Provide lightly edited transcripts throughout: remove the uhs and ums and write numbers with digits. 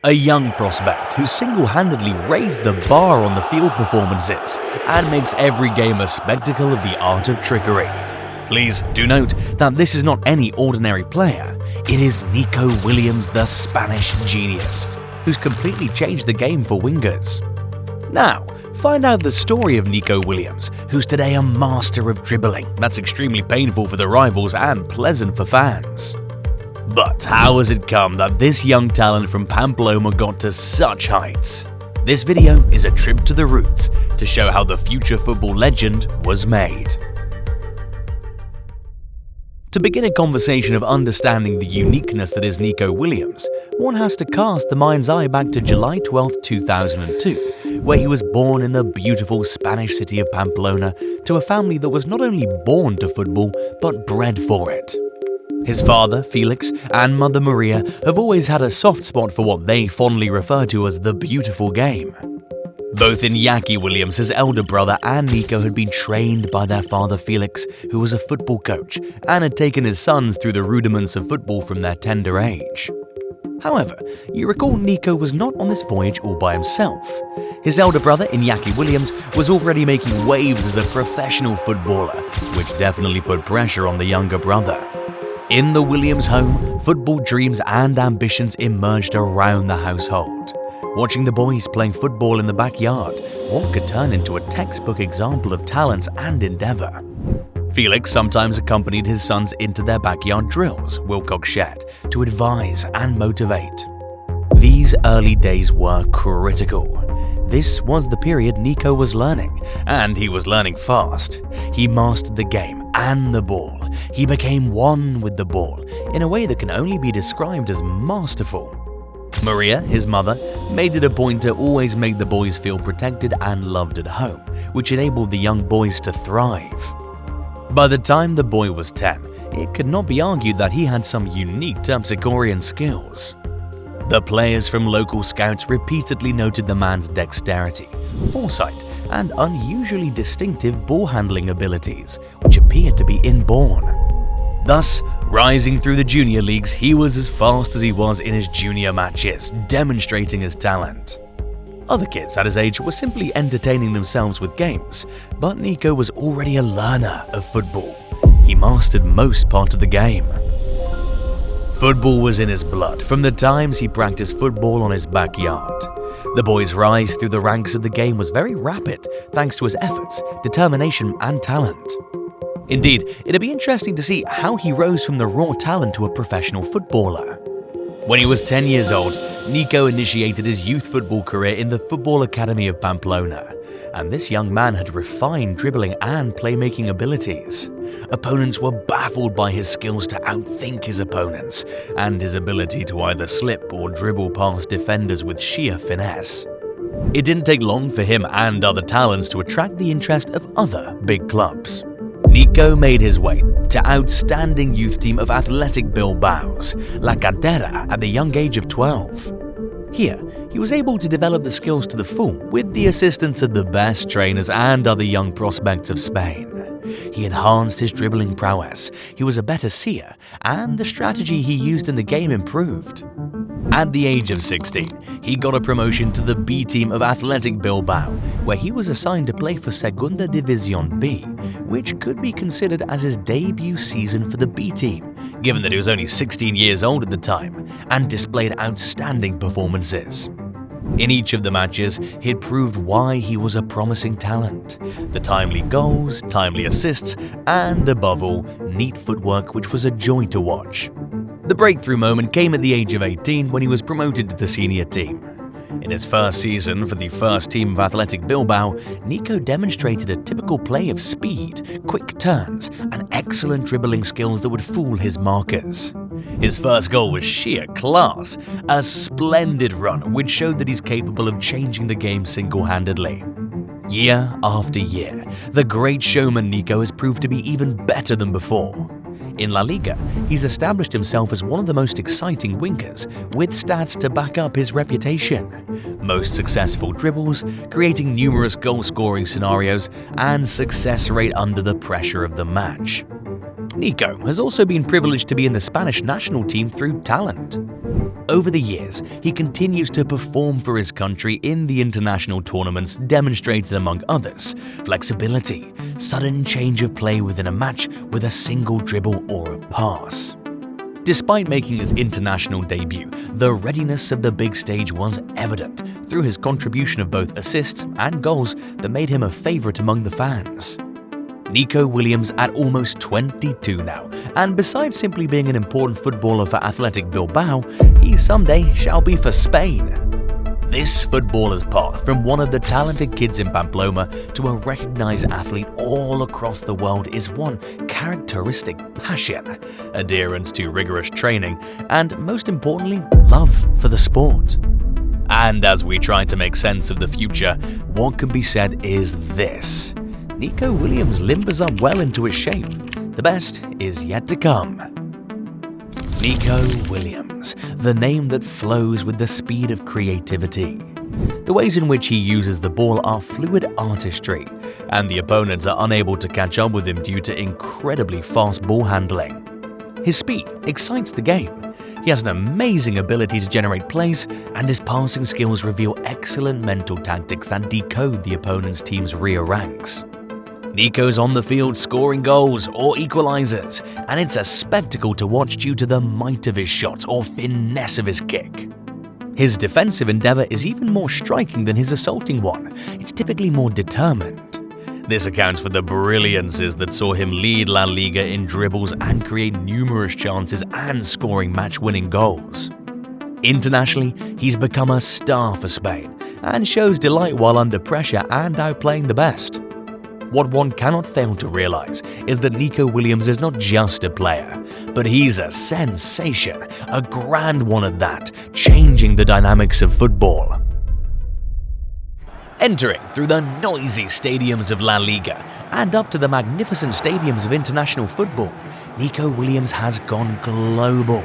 A young prospect who single-handedly raised the bar on the field performances and makes every game a spectacle of the art of trickery. Please do note that this is not any ordinary player, it is Nico Williams, the Spanish genius, who's completely changed the game for wingers. Now, find out the story of Nico Williams, who's today a master of dribbling that's extremely painful for the rivals and pleasant for fans. But how has it come that this young talent from Pamplona got to such heights? This video is a trip to the roots to show how the future football legend was made. To begin a conversation of understanding the uniqueness that is Nico Williams, one has to cast the mind's eye back to July 12, 2002, where he was born in the beautiful Spanish city of Pamplona to a family that was not only born to football, but bred for it. His father, Felix, and mother, Maria, have always had a soft spot for what they fondly refer to as the beautiful game. Both Iñaki Williams, his elder brother, and Nico had been trained by their father Felix, who was a football coach and had taken his sons through the rudiments of football from their tender age. However, you recall Nico was not on this voyage all by himself. His elder brother, Iñaki Williams, was already making waves as a professional footballer, which definitely put pressure on the younger brother. In the Williams home, football dreams and ambitions emerged around the household. Watching the boys playing football in the backyard, what could turn into a textbook example of talents and endeavour. Felix sometimes accompanied his sons into their backyard drills, Wilcox Shed, to advise and motivate. These early days were critical. This was the period Nico was learning, and he was learning fast. He mastered the game and the ball. He became one with the ball in a way that can only be described as masterful. Maria, his mother, made it a point to always make the boys feel protected and loved at home, which enabled the young boys to thrive. By the time the boy was 10, it could not be argued that he had some unique Terpsichorean skills. The players from local scouts repeatedly noted the man's dexterity, foresight, and unusually distinctive ball handling abilities, which appeared to be inborn. Thus, rising through the junior leagues, he was as fast as he was in his junior matches, demonstrating his talent. Other kids at his age were simply entertaining themselves with games, but Nico was already a learner of football. He mastered most parts of the game. Football was in his blood from the times he practiced football on his backyard. The boy's rise through the ranks of the game was very rapid thanks to his efforts, determination, and talent. Indeed, it'd be interesting to see how he rose from the raw talent to a professional footballer. When he was 10 years old, Nico initiated his youth football career in the Football Academy of Pamplona, and this young man had refined dribbling and playmaking abilities. Opponents were baffled by his skills to outthink his opponents, and his ability to either slip or dribble past defenders with sheer finesse. It didn't take long for him and other talents to attract the interest of other big clubs. Nico made his way to outstanding youth team of Athletic Bilbao's La Cantera at the young age of 12. Here, he was able to develop the skills to the full with the assistance of the best trainers and other young prospects of Spain. He enhanced his dribbling prowess, he was a better seer, and the strategy he used in the game improved. At the age of 16, he got a promotion to the B team of Athletic Bilbao, where he was assigned to play for Segunda División B, which could be considered as his debut season for the B team, given that he was only 16 years old at the time, and displayed outstanding performances. In each of the matches, he'd proved why he was a promising talent. The timely goals, timely assists, and above all, neat footwork which was a joy to watch. The breakthrough moment came at the age of 18 when he was promoted to the senior team. In his first season for the first team of Athletic Bilbao, Nico demonstrated a typical play of speed, quick turns, and excellent dribbling skills that would fool his markers. His first goal was sheer class, a splendid run which showed that he's capable of changing the game single-handedly. Year after year, the great showman Nico has proved to be even better than before. In La Liga, he's established himself as one of the most exciting wingers, with stats to back up his reputation. Most successful dribbles, creating numerous goal-scoring scenarios, and success rate under the pressure of the match. Nico has also been privileged to be in the Spanish national team through talent. Over the years, he continues to perform for his country in the international tournaments, demonstrated among others flexibility, sudden change of play within a match with a single dribble or a pass. Despite making his international debut, the readiness of the big stage was evident through his contribution of both assists and goals that made him a favourite among the fans. Nico Williams at almost 22 now, and besides simply being an important footballer for Athletic Bilbao, he someday shall be for Spain. This footballer's path from one of the talented kids in Pamplona to a recognised athlete all across the world is one characteristic: passion, adherence to rigorous training, and most importantly, love for the sport. And as we try to make sense of the future, what can be said is this: Nico Williams limbers up well into his shape. The best is yet to come. Nico Williams, the name that flows with the speed of creativity. The ways in which he uses the ball are fluid artistry, and the opponents are unable to catch up with him due to incredibly fast ball handling. His speed excites the game. He has an amazing ability to generate plays, and his passing skills reveal excellent mental tactics that decode the opponent's team's rear ranks. Nico's on the field scoring goals or equalizers, and it's a spectacle to watch due to the might of his shots or finesse of his kick. His defensive endeavour is even more striking than his assaulting one. It's typically more determined. This accounts for the brilliances that saw him lead La Liga in dribbles and create numerous chances and scoring match-winning goals. Internationally, he's become a star for Spain and shows delight while under pressure and outplaying the best. What one cannot fail to realize is that Nico Williams is not just a player, but he's a sensation, a grand one at that, changing the dynamics of football. Entering through the noisy stadiums of La Liga and up to the magnificent stadiums of international football, Nico Williams has gone global.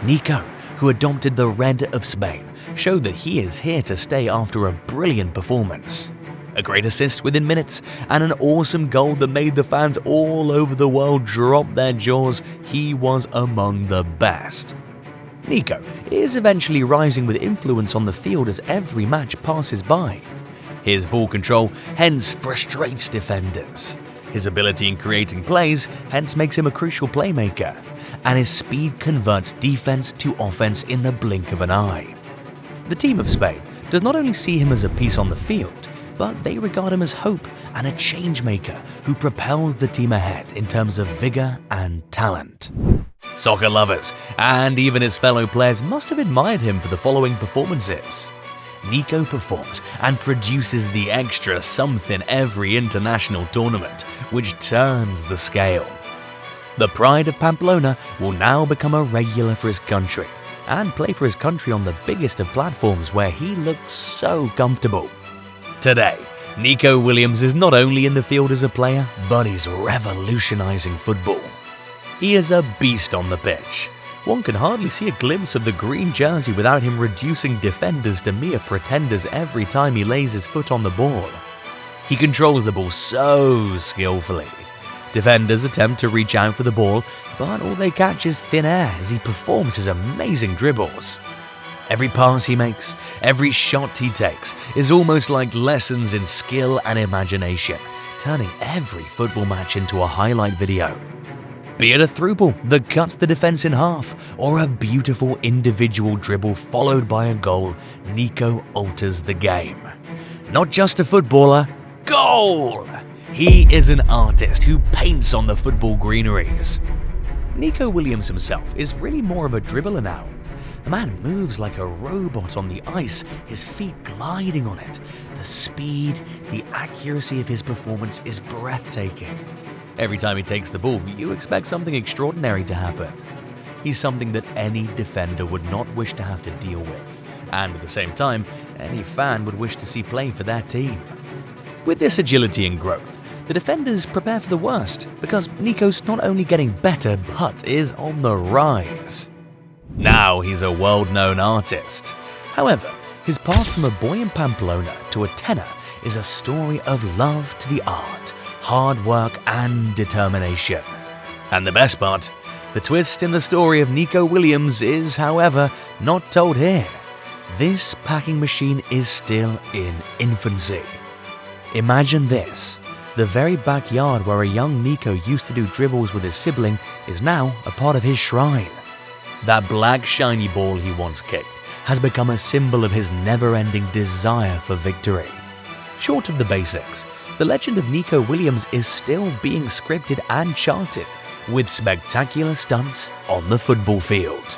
Nico, who adopted the red of Spain, showed that he is here to stay after a brilliant performance. A great assist within minutes, and an awesome goal that made the fans all over the world drop their jaws. He was among the best. Nico is eventually rising with influence on the field as every match passes by. His ball control hence frustrates defenders. His ability in creating plays hence makes him a crucial playmaker, and his speed converts defense to offense in the blink of an eye. The team of Spain does not only see him as a piece on the field, but they regard him as hope and a changemaker who propels the team ahead in terms of vigor and talent. Soccer lovers and even his fellow players must have admired him for the following performances. Nico performs and produces the extra something every international tournament, which turns the scale. The pride of Pamplona will now become a regular for his country and play for his country on the biggest of platforms where he looks so comfortable. Today, Nico Williams is not only in the field as a player, but he's revolutionizing football. He is a beast on the pitch. One can hardly see a glimpse of the green jersey without him reducing defenders to mere pretenders every time he lays his foot on the ball. He controls the ball so skillfully. Defenders attempt to reach out for the ball, but all they catch is thin air as he performs his amazing dribbles. Every pass he makes, every shot he takes, is almost like lessons in skill and imagination, turning every football match into a highlight video. Be it a through ball that cuts the defense in half, or a beautiful individual dribble followed by a goal, Nico alters the game. Not just a footballer, goal! He is an artist who paints on the football greeneries. Nico Williams himself is really more of a dribbler now. The man moves like a robot on the ice, his feet gliding on it. The speed, the accuracy of his performance is breathtaking. Every time he takes the ball, you expect something extraordinary to happen. He's something that any defender would not wish to have to deal with, and at the same time, any fan would wish to see play for their team. With this agility and growth, the defenders prepare for the worst, because Nico's not only getting better, but is on the rise. Now he's a world-known artist. However, his path from a boy in Pamplona to a tenor is a story of love to the art, hard work and determination. And the best part, The twist in the story of Nico Williams is, however, not told here. This packing machine is still in infancy. Imagine this. The very backyard where a young Nico used to do dribbles with his sibling is now a part of his shrine. That black shiny ball he once kicked has become a symbol of his never-ending desire for victory. Short of the basics, the legend of Nico Williams is still being scripted and charted, with spectacular stunts on the football field.